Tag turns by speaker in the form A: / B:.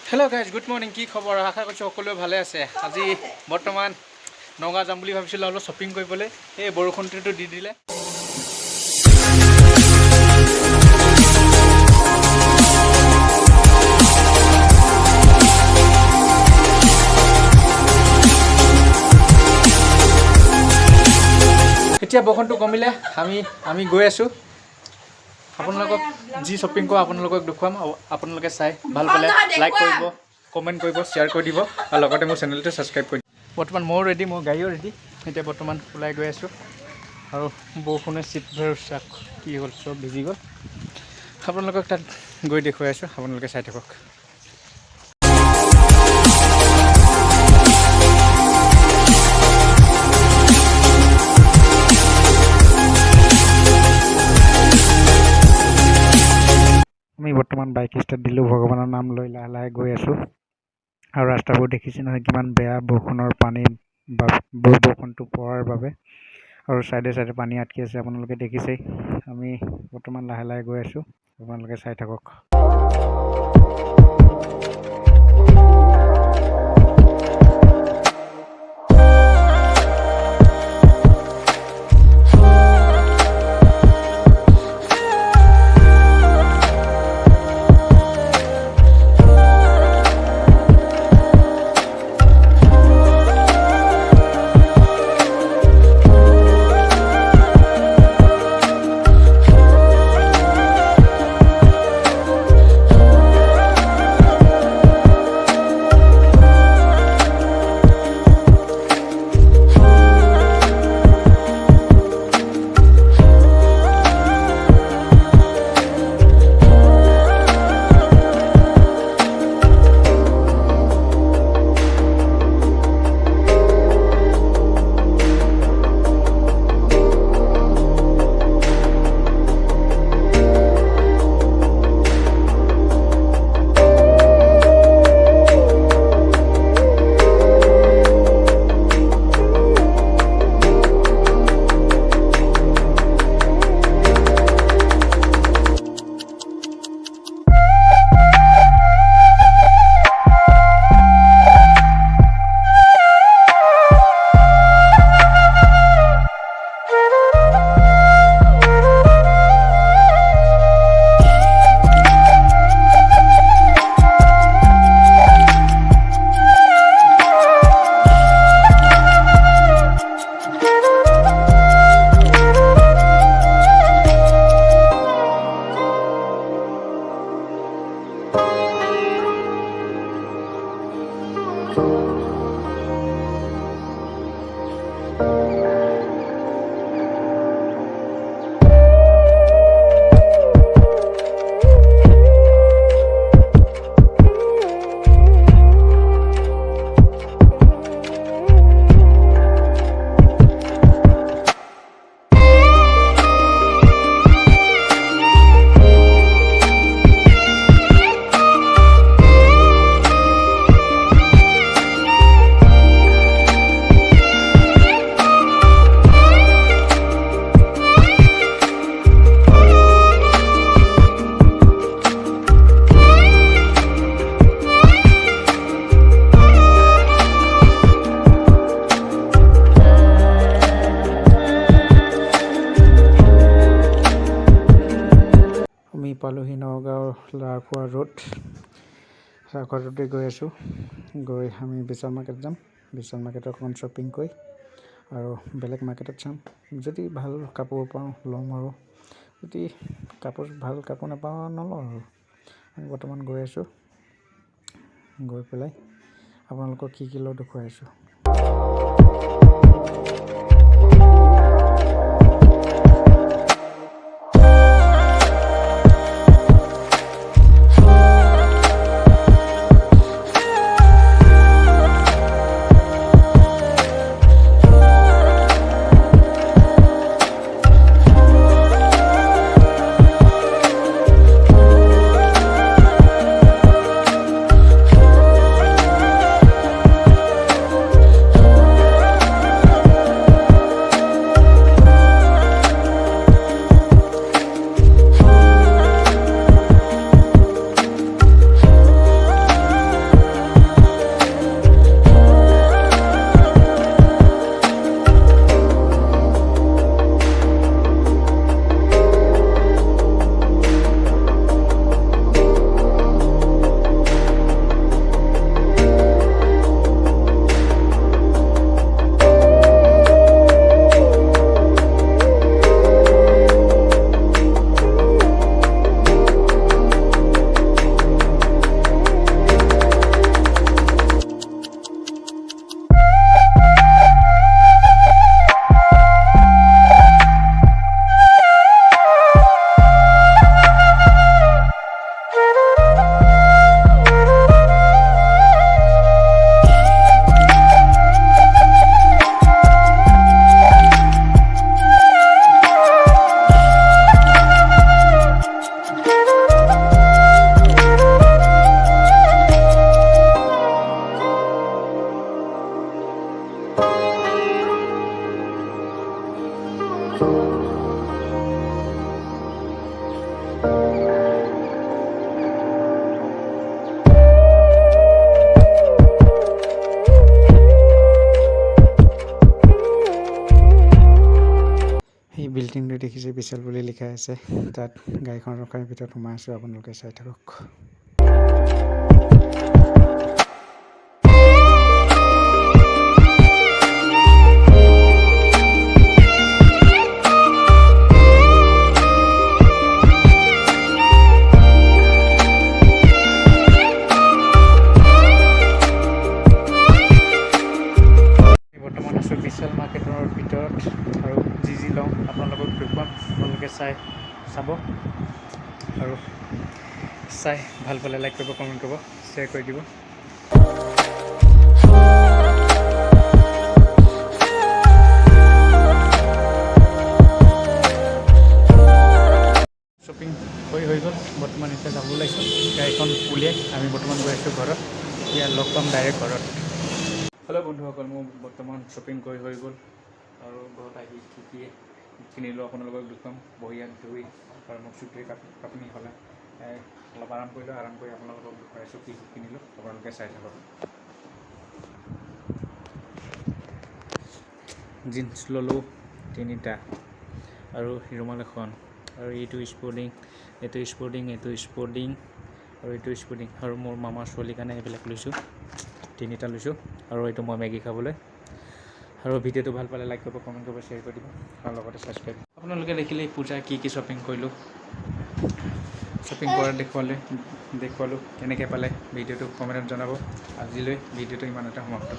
A: hello guys good morning की खबर आशा करছো সকলোৱে ভালে আছে আজি বৰ্তমান নগাঁও যাম বুলি ভাবিছিল অলপ শপিং কৰিবলৈ এই বৰষুণটো দি দিলে এতিয়া বৰষুণটো কমিলে আমি গৈ আছো আপোনালোকক যি শপিং কৰো আপোনালোকক দেখুৱাম আপোনালোকে চাই ভাল পালে লাইক কৰিব কমেন্ট কৰিব শেয়াৰ কৰি দিব আৰু লগতে মোৰ চেনেলটো সাবস্ক্ৰাইব কৰি বৰ্তমান মই ৰেডি মোৰ গাড়ীও ৰেডি এতিয়া বৰ্তমান ওলাই গৈ আছো আৰু বৰষুণে চিট ভৰসা কি হ'ল সব ভিজি গ'ল আপোনালোকক তাত গৈ দেখুৱাই আছো আপোনালোকে চাই থাকক আমি বৰ্তমান বাইক ষ্টাৰ্ট দিলোঁ ভগৱানৰ নাম লৈ লাহে লাহে গৈ আছোঁ আৰু ৰাস্তাবোৰ দেখিছে নহয় কিমান বেয়া বৰষুণৰ পানী বৰষুণটো পৰাৰ বাবে আৰু সাইডে সাইডে পানী আটকি আছে আপোনালোকে দেখিছেই আমি বৰ্তমান লাহে লাহে গৈ আছোঁ আপোনালোকে চাই থাকক পালোহি নগাঁৱৰ লাৰখোৱা ৰোড ৰোডে গৈ আছোঁ গৈ আমি বিশাল মাৰ্কেট যাম বিশাল মাৰ্কেটত অকণমান শ্বপিং কৰি আৰু বেলেগ মাৰ্কেটত চাম যদি ভাল কাপোৰ পাওঁ ল'ম আৰু যদি ভাল কাপোৰ নাপাওঁ নলওঁ আৰু আমি বৰ্তমান গৈ আছোঁ গৈ পেলাই আপোনালোকক কি লওঁ দেখুৱাই আছোঁ বিল্ডিংটো দেখিছে বিশাল বুলি লিখা আছে তাত গাড়ীখন ৰখাৰ ভিতৰত সোমাই আছোঁ আপোনালোকে চাই থাকক বৰ্তমান আছোঁ বিশাল মাৰ্কেটৰ ভিতৰত আৰু যি লওঁ আপোনালোকক দেখুৱাম আপোনালোকে চাব আৰু চাই ভাল পালে লাইক কৰিব কমেণ্ট কৰিব শ্বেয়াৰ কৰি দিব শ্বপিং হৈ গ'ল বৰ্তমান এতিয়া যাব ওলাইছোঁ গাড়ীখন উলিয়াই আমি বৰ্তমান গৈ আছোঁ ঘৰত এতিয়া লগ পাম ডাইৰেক্ট ঘৰত হেল্ল' বন্ধুসকল মোৰ বৰ্তমান শ্বপিং হৈ গ'ল আৰু ঘৰত আহি কি কিনিলোঁ আপোনালোকক দেখুৱাম বহি হাত ধুই আৰু মোক চুটি কাপনি হ'লে অলপ আৰাম কৰিলোঁ আৰাম কৰি আপোনালোকক দেখুৱাইছোঁ কি কিনিলোঁ আপোনালোকে চাই থাকক জিন্স ল'লোঁ 3টা আৰু ৰুমাল এখন আৰু এইটো স্পৰ্টিং আৰু এইটো স্পৰ্টিং আৰু মোৰ মামাৰ ছোৱালীৰ কাৰণে এইবিলাক লৈছোঁ 3টা লৈছোঁ আৰু এইটো মই মেগী খাবলৈ আৰু ভিডিঅ'টো ভাল পালে লাইক কৰিব কমেণ্ট কৰিব শ্বেয়াৰ কৰি দিব আৰু লগতে ছাবস্ক্ৰাইব আপোনালোকে দেখিলে পূজা কি শ্বপিং কৰিলোঁ শ্বপিং কৰা দেখুৱালোঁ কেনেকৈ পালে ভিডিঅ'টো কমেণ্টত জনাব আজিলৈ ভিডিঅ'টো ইমানতে সমাপ্ত